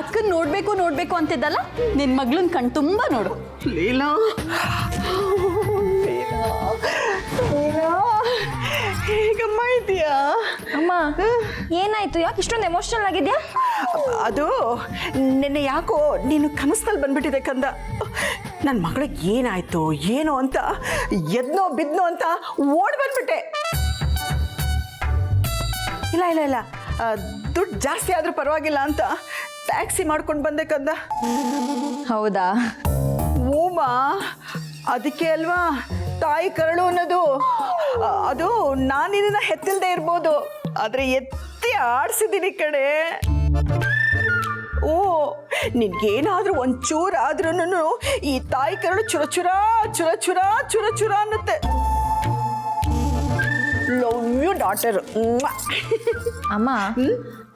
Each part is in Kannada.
ಅಕ್ಕನ್ ನೋಡ್ಬೇಕು ನೋಡ್ಬೇಕು ಅಂತಿದ್ದಲ್ಲ, ನಿನ್ ಮಗಳನ್ ಕಣ್ ತುಂಬಾ ನೋಡು. ಲೀಲಾ ಹೇಗಮ್ಮ ಇದೆಯಾ? ಅಮ್ಮ ಏನಾಯ್ತು? ಯಾಕೆ ಇಷ್ಟೊಂದು ಎಮೋಷನಲ್ ಆಗಿದ್ಯಾ? ಅದು ನಿನ್ನೆ ಯಾಕೋ ನೀನು ಕನಸಲ್ಲಿ ಬಂದ್ಬಿಟ್ಟಿದೆ ಕಂದ. ನನ್ನ ಮಗಳಿಗೆ ಏನಾಯ್ತು ಏನು ಅಂತ ಎದ್ನೋ ಬಿದ್ನೋ ಅಂತ ಓಡ್ ಬಂದ್ಬಿಟ್ಟೆ. ಇಲ್ಲ ಇಲ್ಲ ಇಲ್ಲ, ದುಡ್ಡು ಜಾಸ್ತಿ ಆದ್ರೂ ಪರವಾಗಿಲ್ಲ ಅಂತ ಟ್ಯಾಕ್ಸಿ ಮಾಡ್ಕೊಂಡು ಬಂದೆ ಕಂದ. ಹೌದಾ? ಓಮಾ, ಅದಕ್ಕೆ ಅಲ್ವಾ ತಾಯಿ ಕರಳು ಅನ್ನೋದು. ಅದು ನಾನಿನ್ನ ಹೆತ್ತಿಲ್ದೇ ಇರ್ಬೋದು, ಆದ್ರೆ ಎತ್ತಿ ಆಡ್ಸಿದ್ದೀನಿ ಕಡೆ. ಓ, ನಿನ್ಗೇನಾದ್ರೂ ಒಂಚೂರು ಆದ್ರೂ ಈ ತಾಯಿ ಕರಳು ಚುರ ಚುರ ಚುರ ಚುರ ಚುರ ಚುರ ಅನ್ನತ್ತೆ. Love you daughter. ಅಮ್ಮ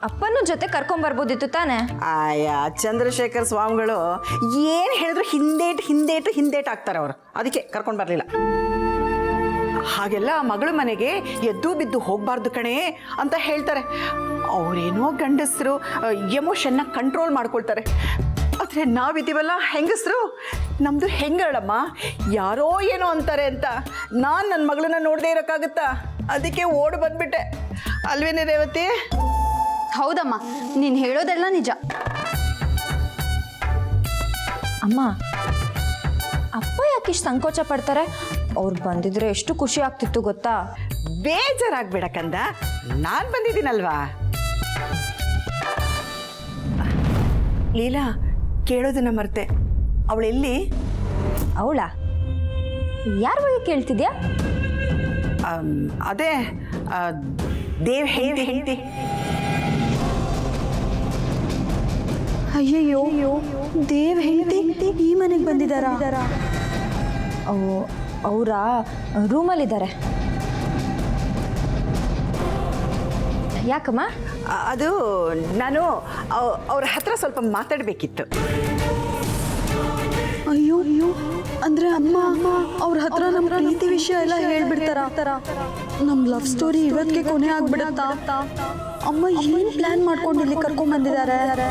ಅಪ್ಪನ ಜೊತೆ ಕರ್ಕೊಂಬರ್ಬೋದಿತ್ತು ತಾನೆ? ಆಯಾ, ಚಂದ್ರಶೇಖರ್ ಸ್ವಾಮಿಗಳು ಏನು ಹೇಳಿದ್ರು ಹಿಂದೇಟು ಆಗ್ತಾರೆ ಅವರು. ಅದಕ್ಕೆ ಕರ್ಕೊಂಡು ಬರಲಿಲ್ಲ. ಹಾಗೆಲ್ಲ ಮಗಳ ಮನೆಗೆ ಎದ್ದು ಬಿದ್ದು ಹೋಗಬಾರ್ದು ಕಣೆ ಅಂತ ಹೇಳ್ತಾರೆ. ಅವರೇನೋ ಗಂಡಸರು ಎಮೋಷನ್ನ ಕಂಟ್ರೋಲ್ ಮಾಡ್ಕೊಳ್ತಾರೆ. ಆದರೆ ನಾವಿದ್ದೀವಲ್ಲ ಹೆಂಗಸರು, ನಮ್ಮದು ಹೆಂಗಳಮ್ಮ, ಯಾರೋ ಏನೋ ಅಂತಾರೆ ಅಂತ ನಾನು ನನ್ನ ಮಗಳನ್ನ ನೋಡದೇ ಇರೋಕ್ಕಾಗುತ್ತಾ? ಅದಕ್ಕೆ ಓಡಿ ಬಂದ್ಬಿಟ್ಟೆ ಅಲ್ವೇನೆ ರೇವತಿ? ಹೌದಮ್ಮ, ನೀನ್ ಹೇಳೋದೆಲ್ಲ ನಿಜ. ಅಮ್ಮ ಅಪ್ಪ ಯಾಕಿಷ್ಟು ಸಂಕೋಚ ಪಡ್ತಾರೆ? ಅವ್ರು ಬಂದಿದ್ರೆ ಎಷ್ಟು ಖುಷಿ ಆಗ್ತಿತ್ತು ಗೊತ್ತಾ? ಬೇಜಾರಾಗ್ಬೇಡ ಕಂದ, ನಾನು ಬಂದಿದ್ದೀನಲ್ವಾ. ಲೀಲಾ, ಕೇಳೋದನ್ನ ಮರ್ತೆ, ಅವಳೆಲ್ಲಿ? ಅವಳ ಯಾರ ಬಗ್ಗೆ ಕೇಳ್ತಿದ್ಯಾ? ಅದೇ ದೇವ್ ಹೆಂಡತಿ. ಅಯ್ಯಯ್ಯೋ, ದೇವ್ ಹೆಂಡತಿ ಈ ಮನೆಗೆ ಬಂದಿದ್ದಾರಾ? ಅವರ ರೂಮಲ್ಲಿದ್ದಾರೆ. ಯಾಕಮ್ಮ? ಅದು ನಾನು ಅವ್ರ ಹತ್ರ ಸ್ವಲ್ಪ ಮಾತಾಡಬೇಕಿತ್ತು. ಅಯ್ಯೋ, ಅಂದ್ರೆ ಅಮ್ಮ ಅವ್ರ ಹತ್ರ ನಮ್ಮ ಪ್ರೀತಿ ವಿಷಯ ಎಲ್ಲ ಹೇಳ್ಬಿಡ್ತಾರ? ನಮ್ ಲವ್ ಸ್ಟೋರಿ ಇವತ್ತಿಗೆ ಕೊನೆ ಆಗ್ಬಿಡುತ್ತಾ? ಅಮ್ಮ ಏನ್ ಪ್ಲಾನ್ ಮಾಡ್ಕೊಂಡು ಇಲ್ಲಿ ಕರ್ಕೊಂಡ್ ಬಂದಿದ್ದಾರೆ?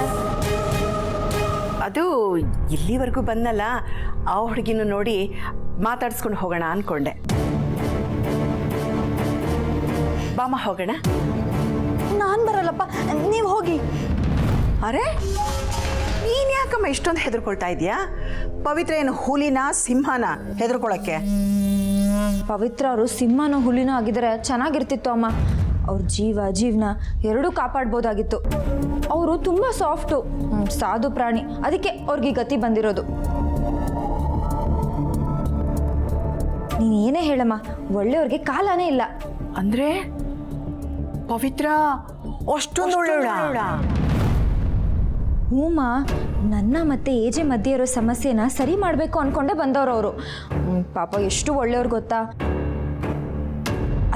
ಅದು ಇಲ್ಲಿವರೆಗೂ ಬಂದಲ್ಲ, ಆ ಹುಡುಗಿನ ನೋಡಿ ಮಾತಾಡ್ಸ್ಕೊಂಡು ಹೋಗೋಣ ಅನ್ಕೊಂಡೆ. ಬಾಮ ಹೋಗೋಣ. ನಾನ್ ಬರಲ್ಲಪ್ಪ, ನೀವು ಹೋಗಿ. ಅರೆ, ನೀನ್ ಯಾಕಮ್ಮ ಇಷ್ಟೊಂದು ಹೆದರ್ಕೊಳ್ತಾ ಇದೀಯಾ? ಪವಿತ್ರ ಏನು ಹುಲಿನ ಸಿಂಹನ ಹೆದರ್ಕೊಳಕ್ಕೆ? ಪವಿತ್ರ ಅವರು ಸಿಂಹನೋ ಹುಲಿನೋ ಆಗಿದ್ರೆ ಚೆನ್ನಾಗಿರ್ತಿತ್ತು ಅಮ್ಮ. ಅವ್ರ ಜೀವನ ಎರಡೂ ಕಾಪಾಡ್ಬೋದಾಗಿತ್ತು. ಅವರು ತುಂಬ ಸಾಫ್ಟು, ಸಾಧು ಪ್ರಾಣಿ. ಅದಕ್ಕೆ ಅವ್ರಿಗೆ ಗತಿ ಬಂದಿರೋದು. ನೀನು ಏನೇ ಹೇಳಮ್ಮ, ಒಳ್ಳೆಯವ್ರಿಗೆ ಕಾಲನೇ ಇಲ್ಲ. ಅಂದ್ರೆ ಪವಿತ್ರ ಅಷ್ಟೊಂದು ಒಳ್ಳೆಯವಳ? ಹೂಮ, ನನ್ನ ಮತ್ತೆ ಏಜೆ ಮಧ್ಯೆ ಇರೋ ಸಮಸ್ಯೆನ ಸರಿ ಮಾಡಬೇಕು ಅನ್ಕೊಂಡೇ ಬಂದವರು ಅವರು. ಪಾಪ ಎಷ್ಟು ಒಳ್ಳೆಯವ್ರು ಗೊತ್ತಾ?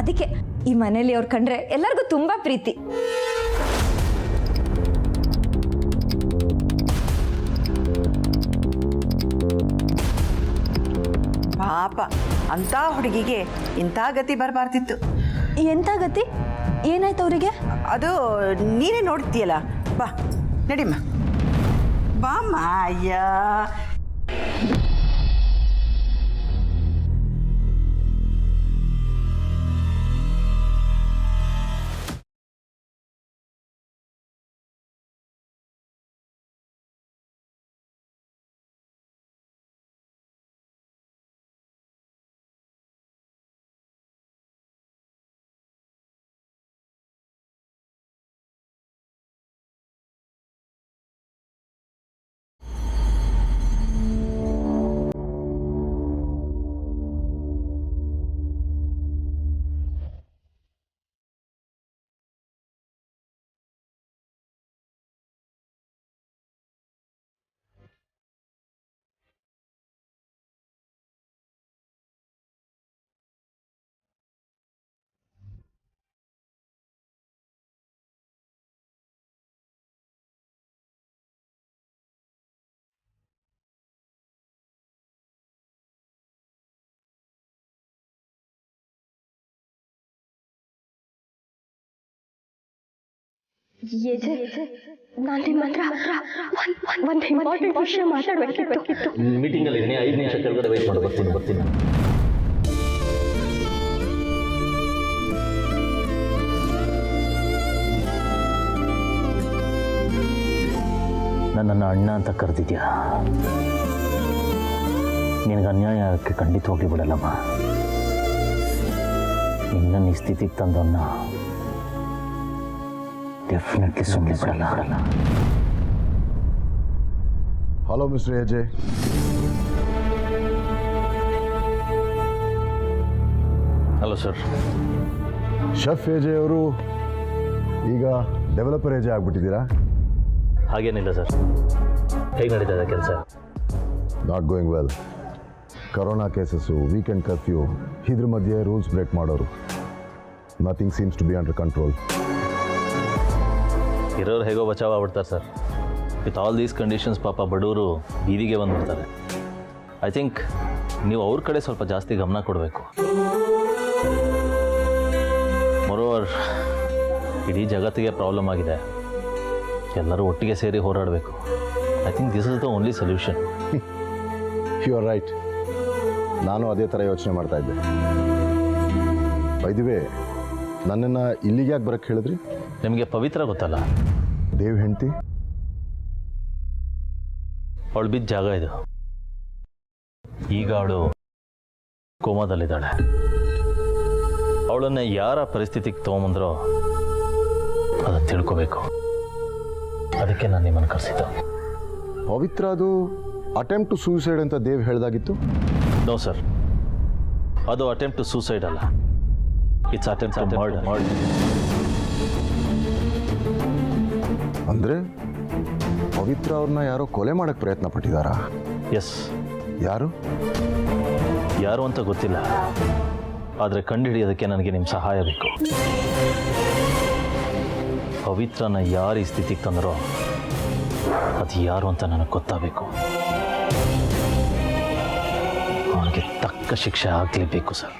ಅದಕ್ಕೆ ಈ ಮನೇಲಿ ಅವ್ರು ಕಂಡ್ರೆ ಎಲ್ಲರಿಗೂ ತುಂಬಾ ಪ್ರೀತಿ. ಪಾಪ, ಅಂತ ಹುಡುಗಿಗೆ ಇಂಥ ಗತಿ ಬರಬಾರ್ದಿತ್ತು. ಎಂತ ಗತಿ? ಏನಾಯ್ತು ಅವರಿಗೆ? ಅದು ನೀನೇ ನೋಡ್ತೀಯಲ್ಲ. ಬಾ ನಡಿಮ್ಮ, ಬಾಮ್ಮ. ಅಯ್ಯ, ನಾನು ನಿಮ್ಮ ಹತ್ರ ಒಂದು ಇಂಪಾರ್ಟೆಂಟ್ ವಿಷಯ ಮಾತಾಡಬೇಕಿತ್ತು. ಮೀಟಿಂಗಲ್ಲಿ 5 ನಿಮಿಷ ಕೆಳಗಡೆ ವೆಯ್ಟ್ ಮಾಡಿ ಬರ್ತೀನಿ. ನನ್ನನ್ನು ಅಣ್ಣ ಅಂತ ಕರೆದಿದ್ಯಾ? ನಿನಗೆ ಅನ್ಯಾಯಕ್ಕೆ ಖಂಡಿತವಾಗ್ಲಿ ಬಿಡಲ್ಲಮ್ಮ. ನಿನ್ನ ಈ ಸ್ಥಿತಿಗೆ ತಂದವನ್ನ ಡೆಫಿನೆಟ್ಲಿ ಸುಮ್ಮನೆ ಬಿಡಲ್ಲ. Hello mister Ajay. Hello sir. Chef Ajay ಅವರು ಈಗ ಡೆವಲಪರ್ ಅಜಯ್ ಆಗ್ಬಿಟ್ಟಿದ್ದೀರಾ? ಹಾಗೇನಿಲ್ಲ ಸರ್. ಹೇಗೆ ನಡೀತಾ ಇದೆ ಕೆಲಸ? Not going well. Corona cases, weekend curfew, ಇದ್ರ ಮಧ್ಯೆ ರೂಲ್ಸ್ ಬ್ರೇಕ್ ಮಾಡೋರು. Nothing seems to be under control. ಇರೋರು ಹೇಗೋ ಬಚಾವ್ ಆಗ್ಬಿಡ್ತಾರೆ sir. With all these conditions ಪಾಪ ಬಡವರು ಬೀದಿಗೆ ಬಂದುಬಿಡ್ತಾರೆ. ಐ ಥಿಂಕ್ ನೀವು ಅವ್ರ ಕಡೆ ಸ್ವಲ್ಪ ಜಾಸ್ತಿ ಗಮನ ಕೊಡಬೇಕು. ಮೊರೋವರ್ ಇಡೀ ಜಗತ್ತಿಗೆ ಪ್ರಾಬ್ಲಮ್ ಆಗಿದೆ. ಎಲ್ಲರೂ ಒಟ್ಟಿಗೆ ಸೇರಿ ಹೋರಾಡಬೇಕು. I think this is the only solution. You are right. ನಾನು ಅದೇ ಥರ ಯೋಚನೆ ಮಾಡ್ತಾ ಇದ್ದೆ. ಬೈದಿವೆ, ನನ್ನನ್ನು ಇಲ್ಲಿಗೆ ಯಾಕೆ ಬರೋಕ್ಕೆ ಹೇಳಿದ್ರಿ? ನಿಮಗೆ ಪವಿತ್ರ ಗೊತ್ತಲ್ಲ, ದೇವ್ ಹೆಂಡ್ತಿ. ಅವಳು ಬಿದ್ದ ಜಾಗ ಇದು. ಈಗ ಅವಳು ಕೋಮಾದಲ್ಲಿದ್ದಾಳೆ. ಅವಳನ್ನು ಯಾರ ಪರಿಸ್ಥಿತಿಗೆ ತೊಗೊಂಬಂದ್ರೋ ಅದನ್ನು ತಿಳ್ಕೋಬೇಕು. ಅದಕ್ಕೆ ನಾನು ನಿಮ್ಮನ್ನು ಕರೆಸಿದ್ದು. ಪವಿತ್ರ ಅದು ಅಟೆಂಪ್ಟ್ ಟು ಸೂಸೈಡ್ ಅಂತ ದೇವ್ ಹೇಳ್ದಾಗಿತ್ತು. ನೋ ಸರ್, ಅದು ಅಟೆಂಪ್ಟ್ ಟು ಸೂಸೈಡ್ ಅಲ್ಲ. It's attempt to murder. ಅಂದರೆ ಪವಿತ್ರ ಅವ್ರನ್ನ ಯಾರೋ ಕೊಲೆ ಮಾಡಕ್ಕೆ ಪ್ರಯತ್ನ ಪಟ್ಟಿದ್ದಾರಾ? ಎಸ್. ಯಾರು ಅಂತ ಗೊತ್ತಿಲ್ಲ. ಆದರೆ ಕಂಡುಹಿಡಿಯೋದಕ್ಕೆ ನನಗೆ ನಿಮ್ಮ ಸಹಾಯ ಬೇಕು. ಪವಿತ್ರನ ಯಾರು ಈ ಸ್ಥಿತಿಗೆ ತಂದರೋ ಅದು ಯಾರು ಅಂತ ನನಗೆ ಗೊತ್ತಾಗಬೇಕು. ಅವನಿಗೆ ತಕ್ಕ ಶಿಕ್ಷೆ ಆಗಲೇಬೇಕು ಸರ್.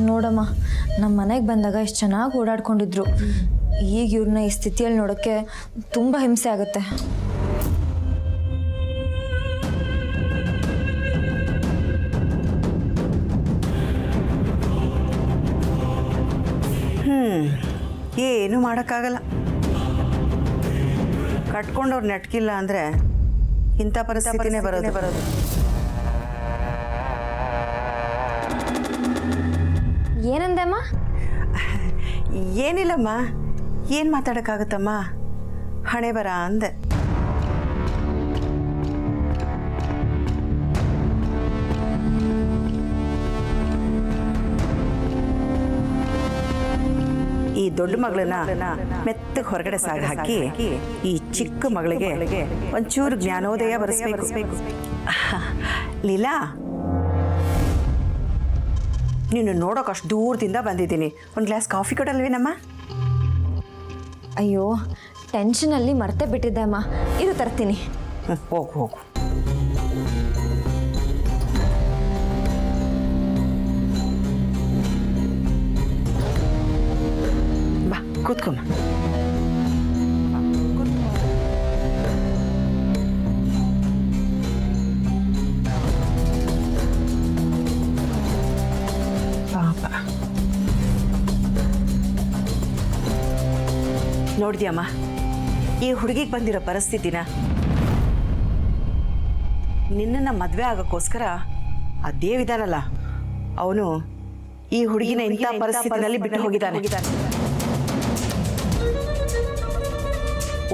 ನೋಡಮ್ಮ, ನಮ್ಮ ಮನೆಗೆ ಬಂದಾಗ ಎಷ್ಟು ಚೆನ್ನಾಗಿ ಓಡಾಡ್ಕೊಂಡಿದ್ರು. ಈಗ ಇವ್ರನ್ನ ಈ ಸ್ಥಿತಿಯಲ್ಲಿ ನೋಡೋಕ್ಕೆ ತುಂಬ ಹಿಂಸೆ ಆಗುತ್ತೆ. ಏನು ಮಾಡೋಕ್ಕಾಗಲ್ಲ. ಕಟ್ಕೊಂಡವ್ರು ನೆಟ್ಕಿಲ್ಲ ಅಂದರೆ ಇಂಥ ಪರಿಸ್ಥಿತಿನೇ ಬರೋದು. ಏನಂದಮ್ಮ? ಏನಿಲ್ಲಮ್ಮ, ಏನು ಮಾತಾಡೋಕ್ಕಾಗತ್ತಮ್ಮ, ಹಣೆ ಬರ ಅಂದೆ. ಈ ದೊಡ್ಡ ಮಗಳನ್ನ ಮೆತ್ತಗೆ ಹೊರಗಡೆ ಸಾಗ ಹಾಕಿ ಈ ಚಿಕ್ಕ ಮಗಳಿಗೆ ಒಂಚೂರು ಜ್ಞಾನೋದಯ ಬರೆಸಬೇಕು. ಲೀಲಾ, ನೀನು ನೋಡೋಕೆ ಅಷ್ಟು ದೂರದಿಂದ ಬಂದಿದ್ದೀನಿ. ಒಂದು ಗ್ಲಾಸ್ ಕಾಫಿ ಕೊಡಲ್ವೇನಮ್ಮ? ಅಯ್ಯೋ, ಟೆನ್ಷನಲ್ಲಿ ಮರ್ತೇ ಬಿಟ್ಟಿದ್ದೆ ಅಮ್ಮ. ಇದು ತರ್ತೀನಿ. ಹೋಗು. ಬಾ ಕೂತ್ಕೊಮ್ಮ. ನೋಡಿದ್ಯಮ್ಮ ಈ ಹುಡುಗಿಗೆ ಬಂದಿರೋ ಪರಿಸ್ಥಿತಿನ? ನಿನ್ನನ್ನು ಮದುವೆ ಆಗೋಕ್ಕೋಸ್ಕರ ಆ ದೇವಿದಾನಲ್ಲ, ಅವನು ಈ ಹುಡುಗಿನ ಇಂಥ ಪರಿಸ್ಥಿತಿನಲ್ಲಿ ಬಿಟ್ಟು ಹೋಗಿದ್ದಾನೆ.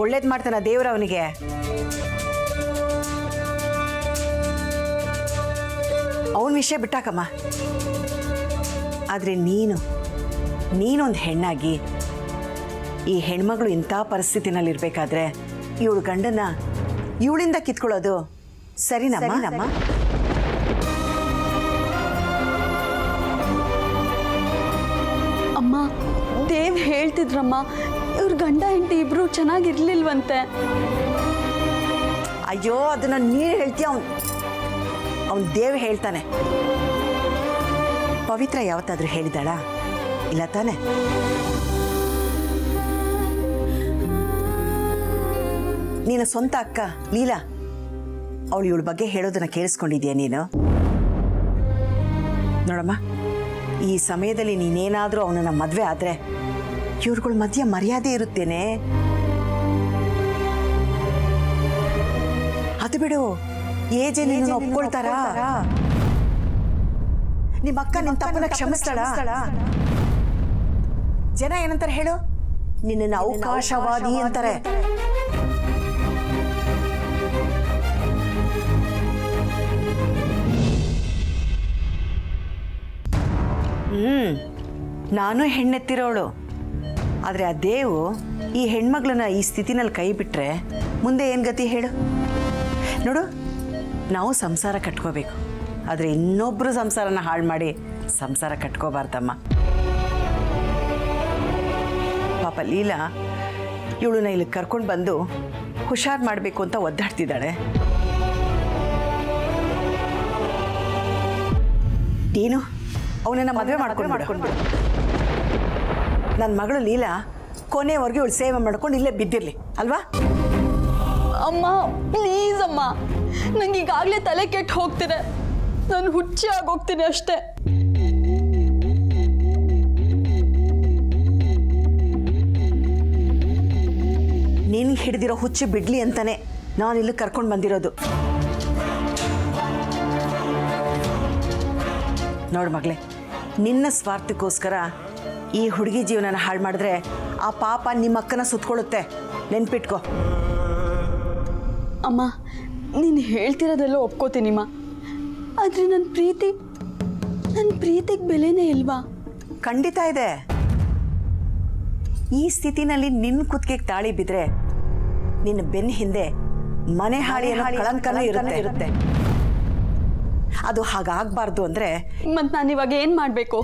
ಒಳ್ಳೇದು ಮಾಡ್ತಾನ ದೇವ್ರ ಅವನಿಗೆ. ಅವನ ವಿಷಯ ಬಿಟ್ಟಾಕಮ್ಮ. ಆದರೆ ನೀನೊಂದು ಹೆಣ್ಣಾಗಿ ಈ ಹೆಣ್ಮಗಳು ಇಂಥ ಪರಿಸ್ಥಿತಿನಲ್ಲಿರಬೇಕಾದ್ರೆ ಇವಳು ಗಂಡನ ಇವಳಿಂದ ಕಿತ್ಕೊಳ್ಳೋದು ಸರಿನಮ್ಮ? ಅಮ್ಮ ದೇವ್ ಹೇಳ್ತಿದ್ರಮ್ಮ ಇವ್ರ ಗಂಡ ಹೆಂಡತಿ ಇಬ್ರು ಚೆನ್ನಾಗಿರ್ಲಿಲ್ವಂತೆ. ಅಯ್ಯೋ ಅದನ್ನ ನೀನು ಹೇಳ್ತೀಯ, ಅವನ್ ದೇವ್ ಹೇಳ್ತಾನೆ. ಪವಿತ್ರ ಯಾವತ್ತಾದ್ರೂ ಹೇಳಿದಾಳ? ಇಲ್ಲ ತಾನೆ? ನೀನು ಸ್ವಂತ ಅಕ್ಕ ಲೀಲಾ, ಅವಳು ಇವಳ ಬಗ್ಗೆ ಹೇಳೋದನ್ನ ಕೇಳಿಸ್ಕೊಂಡಿದ್ಯಾ ನೀನು? ನೋಡಮ್ಮ, ಈ ಸಮಯದಲ್ಲಿ ನೀನೇನಾದರೂ ಅವನನ್ನ ಮದುವೆ ಆದ್ರೆ ಇವ್ರುಗಳ ಮಧ್ಯೆ ಮರ್ಯಾದೆ ಇರುತ್ತೇನೆ? ಅದು ಬಿಡು, ಏಜೆ ನೀನು ಒಪ್ಕೊಳ್ತಾರ? ನಿಮ್ಮ ಅಕ್ಕ ನಿನ್ನ ತಪ್ಪನ್ನ ಕ್ಷಮಿಸ್ತಾಳ? ಜನ ಏನಂತಾರೆ ಹೇಳು? ನಿನ್ನ ಅವಕಾಶವಾದಿ ಅಂತಾರೆ. ನಾನು ಹೆಣ್ಣೆತ್ತಿರೋಳು, ಆದರೆ ಆ ದೇವು ಈ ಹೆಣ್ಮಗಳನ್ನ ಈ ಸ್ಥಿತಿನಲ್ಲಿ ಕೈ ಬಿಟ್ರೆ ಮುಂದೆ ಏನು ಗತಿ ಹೇಳು? ನೋಡು, ನಾವು ಸಂಸಾರ ಕಟ್ಕೋಬೇಕು, ಆದರೆ ಇನ್ನೊಬ್ಬರು ಸಂಸಾರನ ಹಾಳು ಮಾಡಿ ಸಂಸಾರ ಕಟ್ಕೋಬಾರ್ದಮ್ಮ. ಪಾಪ ಲೀಲಾ ಇವಳನ್ನ ಇಲ್ಲಿ ಕರ್ಕೊಂಡು ಬಂದು ಹುಷಾರು ಮಾಡಬೇಕು ಅಂತ ಒದ್ದಾಡ್ತಿದ್ದಾಳೆ. ನೀನು ಅವನನ್ನ ಮದುವೆ ಮಾಡ್ಕೊಂಡು ನನ್ನ ಮಗಳು ಲೀಲಾ ಕೊನೆವರೆಗೂ ಇವಳು ಸೇವೆ ಮಾಡ್ಕೊಂಡು ಇಲ್ಲೇ ಬಿದ್ದಿರಲಿ ಅಲ್ವಾ? ಅಮ್ಮ ಪ್ಲೀಸ್ ಅಮ್ಮ, ನಂಗೆ ಈಗಾಗಲೇ ತಲೆ ಕೆಟ್ಟು ಹೋಗ್ತಿದೆ, ನಾನು ಹುಚ್ಚಿ ಆಗೋಗ್ತೀನಿ ಅಷ್ಟೇ. ನಿನ್ಗೆ ಹಿಡಿದಿರೋ ಹುಚ್ಚಿ ಬಿಡ್ಲಿ ಅಂತಾನೆ ನಾನು ಇಲ್ಲಿ ಕರ್ಕೊಂಡು ಬಂದಿರೋದು. ನೋಡು ಮಗಳೇ, ನಿನ್ನ ಸ್ವಾರ್ಥಕ್ಕೋಸ್ಕರ ಈ ಹುಡುಗಿ ಜೀವನನ ಹಾಳು ಮಾಡಿದ್ರೆ ಆ ಪಾಪ ನಿಮ್ಮ ಅಕ್ಕನ ಸುತ್ಕೊಳ್ಳುತ್ತೆ, ನೆನ್ಪಿಟ್ಕೋ. ಅಮ್ಮ ನೀನು ಹೇಳ್ತಿರೋದೆಲ್ಲ ಒಪ್ಕೋತೀನಿಮ್ಮ, ಆದರೆ ನನ್ನ ಪ್ರೀತಿಗೆ ಬೆಲೆನೇ ಇಲ್ವಾ? ಖಂಡಿತ ಇದೆ. ಈ ಸ್ಥಿತಿನಲ್ಲಿ ನಿನ್ನ ಕುತ್ತಿಗೆಗೆ ತಾಳಿ ಬಿದ್ದರೆ ನಿನ್ನ ಬೆನ್ನ ಹಿಂದೆ ಮನೆ ಹಾಳಿ ಕಳಂಕನೂ ಇರುತ್ತೆ. ಅದು ಹಾಗಾಗಬಾರ್ದು ಅಂದರೆ ಮತ್ತು ನಾನು ಇವಾಗ ಏನು ಮಾಡಬೇಕು?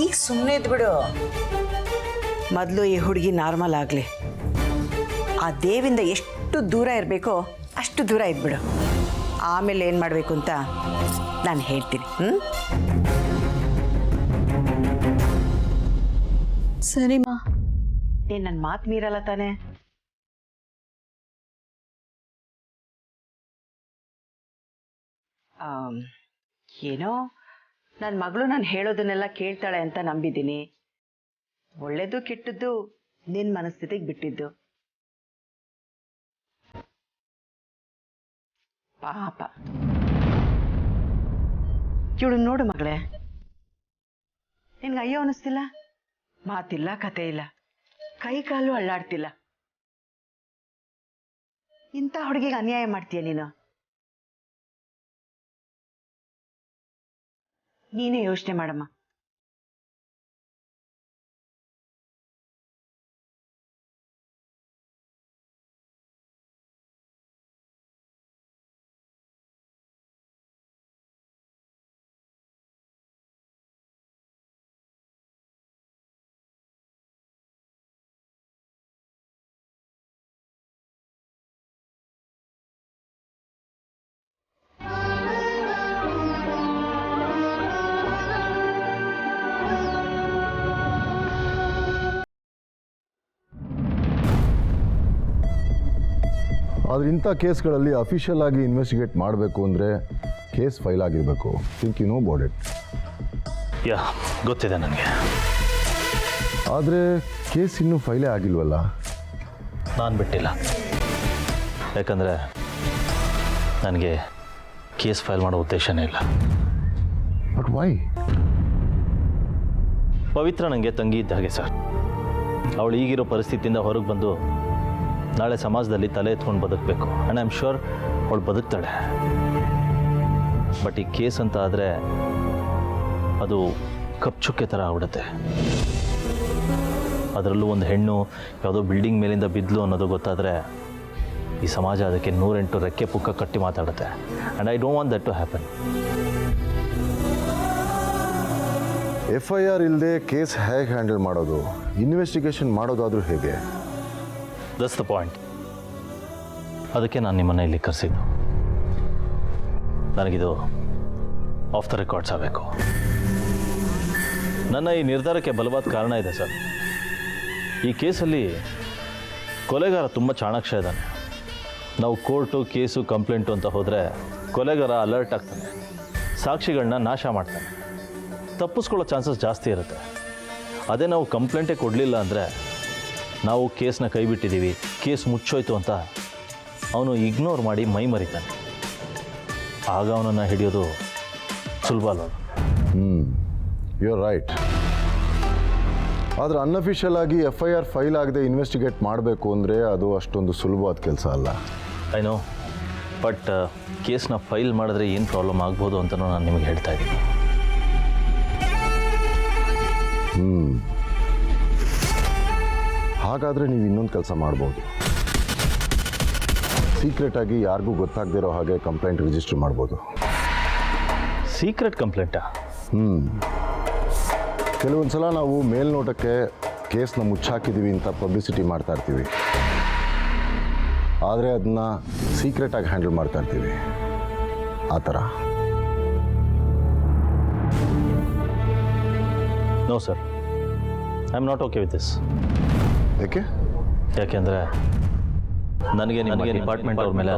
ಈಗ ಸುಮ್ಮನೆ ಇದ್ಬಿಡು. ಮೊದಲು ಈ ಹುಡುಗಿ ನಾರ್ಮಲ್ ಆಗಲಿ, ಆ ದೇವಿಂದ ಎಷ್ಟು ದೂರ ಇರಬೇಕೋ ಅಷ್ಟು ದೂರ ಇದ್ಬಿಡು. ಆಮೇಲೆ ಏನು ಮಾಡಬೇಕು ಅಂತ ನಾನು ಹೇಳ್ತೀನಿ. ಸರಿಮಾ. ನೀನು ನನ್ನ ಮಾತು ಮೀರಲ್ಲ ತಾನೆ? ಏನೋ ನನ್ನ ಮಗಳು ನಾನು ಹೇಳೋದನ್ನೆಲ್ಲ ಕೇಳ್ತಾಳೆ ಅಂತ ನಂಬಿದ್ದೀನಿ. ಒಳ್ಳೇದು ಕೆಟ್ಟದ್ದು ನಿನ್ನ ಮನಸ್ಥಿತಿಗೆ ಬಿಟ್ಟಿದ್ದು. ಪಾಪ ಇವಳು ನೋಡು ಮಗಳೇ, ನಿನ್ಗೆ ಅಯ್ಯೋ ಅನ್ನಿಸ್ತಿಲ್ಲ? ಮಾತಿಲ್ಲ, ಕತೆ ಇಲ್ಲ, ಕೈ ಕಾಲು ಅಳ್ಳಾಡ್ತಿಲ್ಲ. ಇಂಥ ಹುಡುಗಿಗೆ ಅನ್ಯಾಯ ಮಾಡ್ತೀಯ ನೀನು? ನೀನೇ ಯೋಚನೆ ಮಾಡಮ್ಮ. ಆದರೆ ಇಂಥ ಕೇಸ್ಗಳಲ್ಲಿ ಅಫಿಷಿಯಲ್ ಆಗಿ ಇನ್ವೆಸ್ಟಿಗೇಟ್ ಮಾಡಬೇಕು ಅಂದರೆ ಕೇಸ್ ಫೈಲ್ ಆಗಿರಬೇಕು. Think you know about it? Yeah, ಗೊತ್ತಿದೆ ನನಗೆ. ಆದರೆ ಕೇಸ್ ಇನ್ನೂ ಫೈಲೇ ಆಗಿಲ್ವಲ್ಲ? ನಾನು ಬಿಟ್ಟಿಲ್ಲ, ಯಾಕಂದರೆ ನನಗೆ ಕೇಸ್ ಫೈಲ್ ಮಾಡೋ ಉದ್ದೇಶನೇ ಇಲ್ಲ. But why? ಪವಿತ್ರ ನನಗೆ ತಂಗಿ ಇದ್ದ ಹಾಗೆ ಸರ್. ಅವಳು ಈಗಿರೋ ಪರಿಸ್ಥಿತಿಯಿಂದ ಹೊರಗೆ ಬಂದು ನಾಳೆ ಸಮಾಜದಲ್ಲಿ ತಲೆ ಎತ್ಕೊಂಡು ಬದುಕಬೇಕು. ಆ್ಯಂಡ್ ಐ ಆಮ್ ಶ್ಯೂರ್ ಅವಳು ಬದುಕ್ತಾಳೆ. ಬಟ್ ಈ ಕೇಸ್ ಅಂತ ಆದರೆ ಅದು ಕಪ್ಚುಕ್ಕೆ ಥರ ಆಗ್ಬಿಡುತ್ತೆ. ಅದರಲ್ಲೂ ಒಂದು ಹೆಣ್ಣು ಯಾವುದೋ ಬಿಲ್ಡಿಂಗ್ ಮೇಲಿಂದ ಬಿದ್ದಲು ಅನ್ನೋದು ಗೊತ್ತಾದರೆ ಈ ಸಮಾಜ ಅದಕ್ಕೆ 108 ರೆಕ್ಕೆ ಪುಕ್ಕ ಕಟ್ಟಿ ಮಾತಾಡುತ್ತೆ. And I don't want that to happen. FIR ಇಲ್ಲದೆ ಕೇಸ್ ಹೇಗೆ ಹ್ಯಾಂಡಲ್ ಮಾಡೋದು, ಇನ್ವೆಸ್ಟಿಗೇಷನ್ ಮಾಡೋದಾದರೂ ಹೇಗೆ? That's the point. ಅದಕ್ಕೆ ನಾನು ನಿಮ್ಮನ್ನು ಇಲ್ಲಿ ಕರೆಸಿದ್ದು. ನನಗಿದು ಆಫ್ ದ ರೆಕಾರ್ಡ್ಸ್ ಆಗಬೇಕು. ನನ್ನ ಈ ನಿರ್ಧಾರಕ್ಕೆ ಬಲವಾದ ಕಾರಣ ಇದೆ ಸರ್. ಈ ಕೇಸಲ್ಲಿ ಕೊಲೆಗಾರ ತುಂಬ ಚಾಣಾಕ್ಷ ಇದ್ದಾನೆ. ನಾವು ಕೋರ್ಟು, ಕೇಸು, ಕಂಪ್ಲೇಂಟು ಅಂತ ಹೋದರೆ ಕೊಲೆಗಾರ ಅಲರ್ಟ್ ಆಗ್ತಾನೆ, ಸಾಕ್ಷಿಗಳನ್ನ ನಾಶ ಮಾಡ್ತಾನೆ, ತಪ್ಪಿಸ್ಕೊಳ್ಳೋ ಚಾನ್ಸಸ್ ಜಾಸ್ತಿ ಇರುತ್ತೆ. ಅದೇ ನಾವು ಕಂಪ್ಲೇಂಟೇ ಕೊಡಲಿಲ್ಲ ಅಂದರೆ ನಾವು ಕೇಸ್ನ ಕೈ ಬಿಟ್ಟಿದ್ದೀವಿ, ಕೇಸ್ ಮುಚ್ಚೋಯ್ತು ಅಂತ ಅವನು ಇಗ್ನೋರ್ ಮಾಡಿ ಮೈ ಮರಿತಾನೆ. ಆಗ ಅವನನ್ನು ಹಿಡಿಯೋದು ಸುಲಭ ಅಲ್ಲ. You are right. ಆದರೆ ಅನ್ಅಫಿಷಿಯಲ್ ಆಗಿ FIR ಫೈಲ್ ಆಗದೆ ಇನ್ವೆಸ್ಟಿಗೇಟ್ ಮಾಡಬೇಕು ಅಂದರೆ ಅದು ಅಷ್ಟೊಂದು ಸುಲಭವಾದ ಕೆಲಸ ಅಲ್ಲ. ಐ ನೋ, ಬಟ್ ಕೇಸ್ನ ಫೈಲ್ ಮಾಡಿದ್ರೆ ಏನು ಪ್ರಾಬ್ಲಮ್ ಆಗ್ಬೋದು ಅಂತಲೂ ನಾನು ನಿಮಗೆ ಹೇಳ್ತಾ ಇದ್ದೀನಿ. ಹಾಗಾದರೆ ನೀವು ಇನ್ನೊಂದು ಕೆಲಸ ಮಾಡ್ಬೋದು. ಸೀಕ್ರೆಟಾಗಿ ಯಾರಿಗೂ ಗೊತ್ತಾಗದಿರೋ ಹಾಗೆ ಕಂಪ್ಲೇಂಟ್ ರಿಜಿಸ್ಟರ್ ಮಾಡ್ಬೋದು. ಸೀಕ್ರೆಟ್ ಕಂಪ್ಲೇಂಟಾ? ಕೆಲವೊಂದು ಸಲ ನಾವು ಮೇಲ್ನೋಟಕ್ಕೆ ಕೇಸ್ನ ಮುಚ್ಚಾಕಿದ್ದೀವಿ ಅಂತ ಪಬ್ಲಿಸಿಟಿ ಮಾಡ್ತಾ ಇರ್ತೀವಿ, ಆದರೆ ಅದನ್ನ ಸೀಕ್ರೆಟಾಗಿ ಹ್ಯಾಂಡಲ್ ಮಾಡ್ತಾ ಇರ್ತೀವಿ. ಆ ಥರ. No sir, I am not okay with this. ಏಕೆ? ಯಾಕೆಂದರೆ ನನಗೆ ಡಿಪಾರ್ಟ್ಮೆಂಟ್ ಅವ್ರ ಮೇಲೆ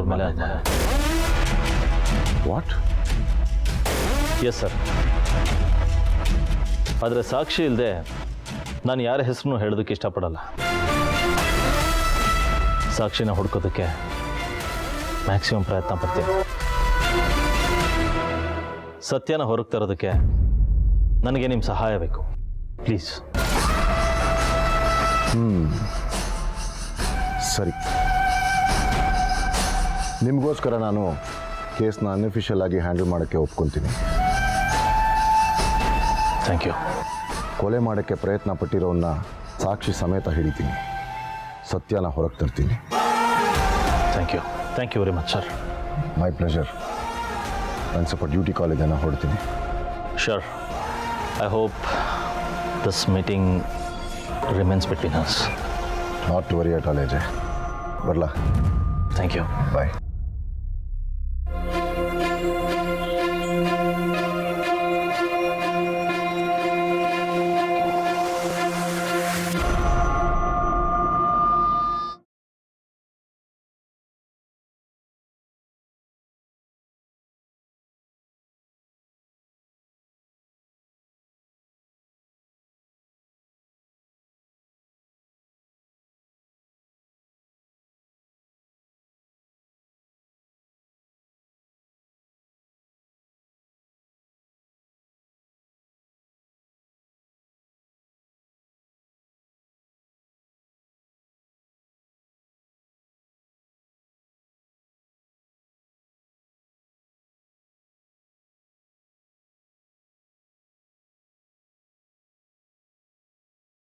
ವಾಟ್? Yes sir. ಆದರೆ ಸಾಕ್ಷಿ ಇಲ್ಲದೆ ನಾನು ಯಾರ ಹೆಸರನ್ನು ಹೇಳೋದಕ್ಕೆ ಇಷ್ಟಪಡಲ್ಲ. ಸಾಕ್ಷಿನ ಹುಡ್ಕೋದಕ್ಕೆ ಮ್ಯಾಕ್ಸಿಮಮ್ ಪ್ರಯತ್ನ ಪಡ್ತೀನಿ. ಸತ್ಯನ ಹೊರಗೆ ತರೋದಕ್ಕೆ ನನಗೆ ನಿಮ್ಮ ಸಹಾಯ ಬೇಕು, ಪ್ಲೀಸ್. ಸರಿ, ನಿಮಗೋಸ್ಕರ ನಾನು ಕೇಸ್ನ ಅನ್ಅಫಿಷಿಯಲ್ ಆಗಿ ಹ್ಯಾಂಡಲ್ ಮಾಡೋಕ್ಕೆ ಒಪ್ಕೊತೀನಿ. Thank you. ಕೊಲೆ ಮಾಡೋಕ್ಕೆ ಪ್ರಯತ್ನ ಪಟ್ಟಿರೋನ್ನ ಸಾಕ್ಷಿ ಸಮೇತ ಹಿಡಿತೀನಿ, ಸತ್ಯನ ಹೊರಗೆ ತರ್ತೀನಿ. Thank you very much sir. My pleasure. ನಾನು ಸ್ವಲ್ಪ ಡ್ಯೂಟಿ ಕಾಲ್ ಇದೆ, ನಾನು ಹೊರಡ್ತೀನಿ. Sure. I hope this meeting remains between us. Not to worry at all, Ajay. ಬರಲಾ? Thank you. ಬಾಯ್.